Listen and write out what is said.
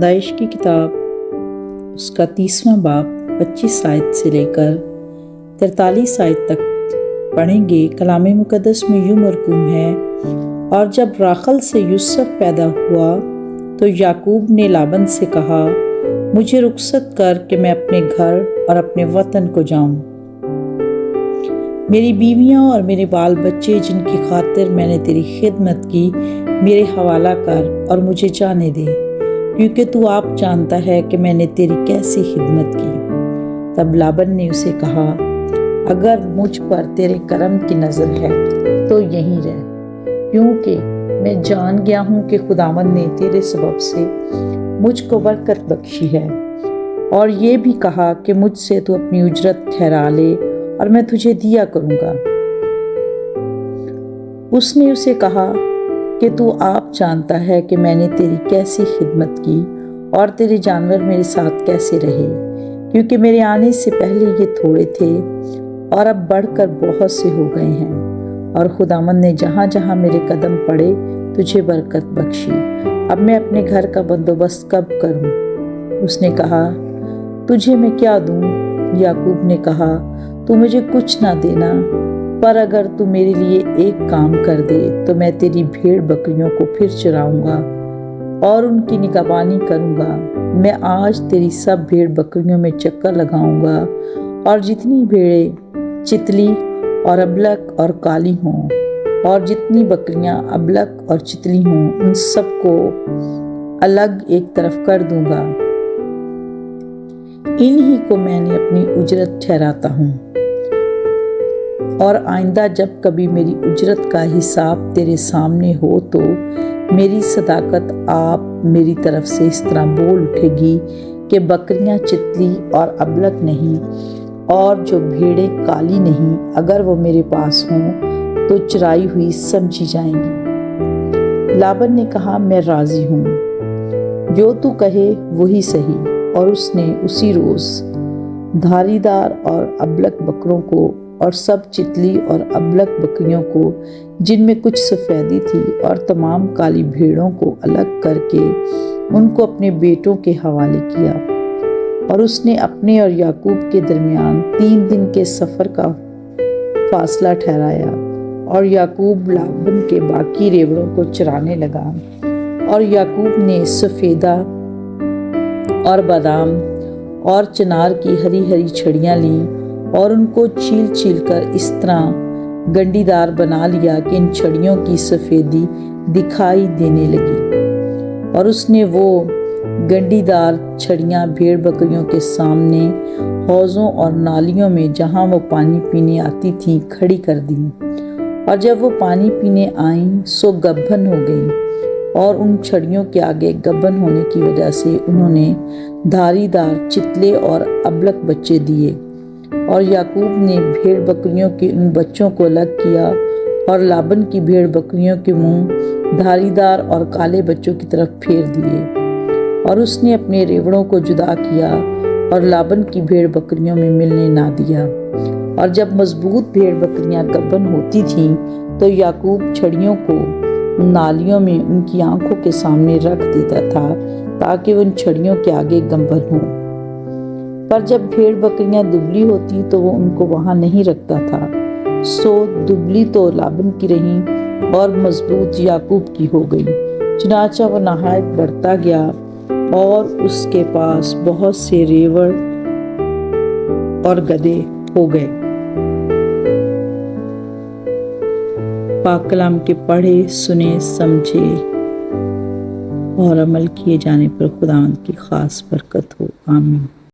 داعش کی کتاب اس کا 30واں باب 25 آیت سے لے کر 43 آیت تک پڑھیں گے۔ کلام مقدس میں یوں مرقوم ہے، اور جب راخل سے یوسف پیدا ہوا تو یعقوب نے لابن سے کہا، مجھے رخصت کر کہ میں اپنے گھر اور اپنے وطن کو جاؤں۔ میری بیویاں اور میرے بال بچے جن کی خاطر میں نے تیری خدمت کی میرے حوالہ کر اور مجھے جانے دے، کیونکہ تو آپ جانتا ہے کہ میں نے تیری کیسی خدمت کی۔ تب لابن نے اسے کہا، اگر مجھ پر تیرے کرم کی نظر ہے تو یہیں رہ، کیونکہ میں جان گیا ہوں کہ خداوند نے تیرے سبب سے مجھ کو برکت بخشی ہے، اور یہ بھی کہا کہ مجھ سے تو اپنی اجرت ٹھہرا لے اور میں تجھے دیا کروں گا۔ اس نے اسے کہا کہ تو آپ جانتا ہے کہ میں نے تیری کیسی خدمت کی اور تیرے جانور میرے ساتھ کیسے رہے، کیونکہ میرے آنے سے پہلے یہ تھوڑے تھے اور اب بڑھ کر بہت سے ہو گئے ہیں، اور خداوند نے جہاں جہاں میرے قدم پڑے تجھے برکت بخشی۔ اب میں اپنے گھر کا بندوبست کب کروں؟ اس نے کہا، تجھے میں کیا دوں؟ یعقوب نے کہا، تو مجھے کچھ نہ دینا، پر اگر تو میرے لیے ایک کام کر دے تو میں تیری بھیڑ بکریوں کو پھر چراؤں گا اور ان کی نگہبانی کروں گا۔ میں آج تیری سب بھیڑ بکریوں میں چکر لگاؤں گا، اور جتنی بھیڑیں چتلی اور ابلک اور کالی ہوں اور جتنی بکریاں ابلک اور چتلی ہوں ان سب کو الگ ایک طرف کر دوں گا۔ انہی کو میں نے اپنی اجرت ٹھہراتا ہوں، اور آئندہ جب کبھی میری اجرت کا حساب تیرے سامنے ہو تو میری صداقت آپ میری طرف سے اس طرح بول اٹھے گی کہ بکریاں چتلی اور ابلک نہیں اور جو بھیڑیں کالی نہیں، اگر وہ میرے پاس ہوں تو چرائی ہوئی سمجھی جائیں گی۔ لابن نے کہا، میں راضی ہوں، جو تو کہے وہی صحیح۔ اور اس نے اسی روز دھاری دار اور ابلک بکروں کو اور سب چتلی اور ابلک بکریوں کو جن میں کچھ سفیدی تھی اور تمام کالی بھیڑوں کو الگ کر کے ان کو اپنے بیٹوں کے حوالے کیا، اور اس نے اپنے اور یعقوب کے درمیان 3 دن کے سفر کا فاصلہ ٹھہرایا، اور یعقوب لابن کے باقی ریوڑوں کو چرانے لگا، اور یعقوب نے سفیدہ اور بادام اور چنار کی ہری ہری چھڑیاں لیں اور ان کو چھیل چھیل کر اس طرح گنڈی دار بنا لیا کہ ان چھڑیوں کی سفیدی دکھائی دینے لگی، اور اس نے وہ گنڈی دار چھڑیاں بھیڑ بکریوں کے سامنے حوضوں اور نالیوں میں جہاں وہ پانی پینے آتی تھیں کھڑی کر دیں، اور جب وہ پانی پینے آئیں سو گبھن ہو گئیں، اور ان چھڑیوں کے آگے گبھن ہونے کی وجہ سے انہوں نے دھاری دار چتلے اور ابلک بچے دیے، اور یعقوب نے بھیڑ بکریوں کے ان بچوں کو الگ کیا اور لابن کی بھیڑ بکریوں کے منہ دھاری دار اور کالے بچوں کی طرف پھیر دیے، اور اس نے اپنے ریوڑوں کو جدا کیا اور لابن کی بھیڑ بکریوں میں ملنے نہ دیا۔ اور جب مضبوط بھیڑ بکریاں گبھن ہوتی تھیں تو یعقوب چھڑیوں کو نالیوں میں ان کی آنکھوں کے سامنے رکھ دیتا تھا تاکہ وہ ان چھڑیوں کے آگے گبھن ہوں، پر جب بھیڑ بکریاں دبلی ہوتی تو وہ ان کو وہاں نہیں رکھتا تھا، سو دبلی تو لابن کی رہیں اور مضبوط یعقوب کی ہو گئی۔ چنانچہ وہ نہایت بڑھتا گیا اور اس کے پاس بہت سے ریوڑ اور گدھے ہو گئے۔ پاک کلام کے پڑھے، سنے، سمجھے اور عمل کیے جانے پر خداوند کی خاص برکت ہو، آمین۔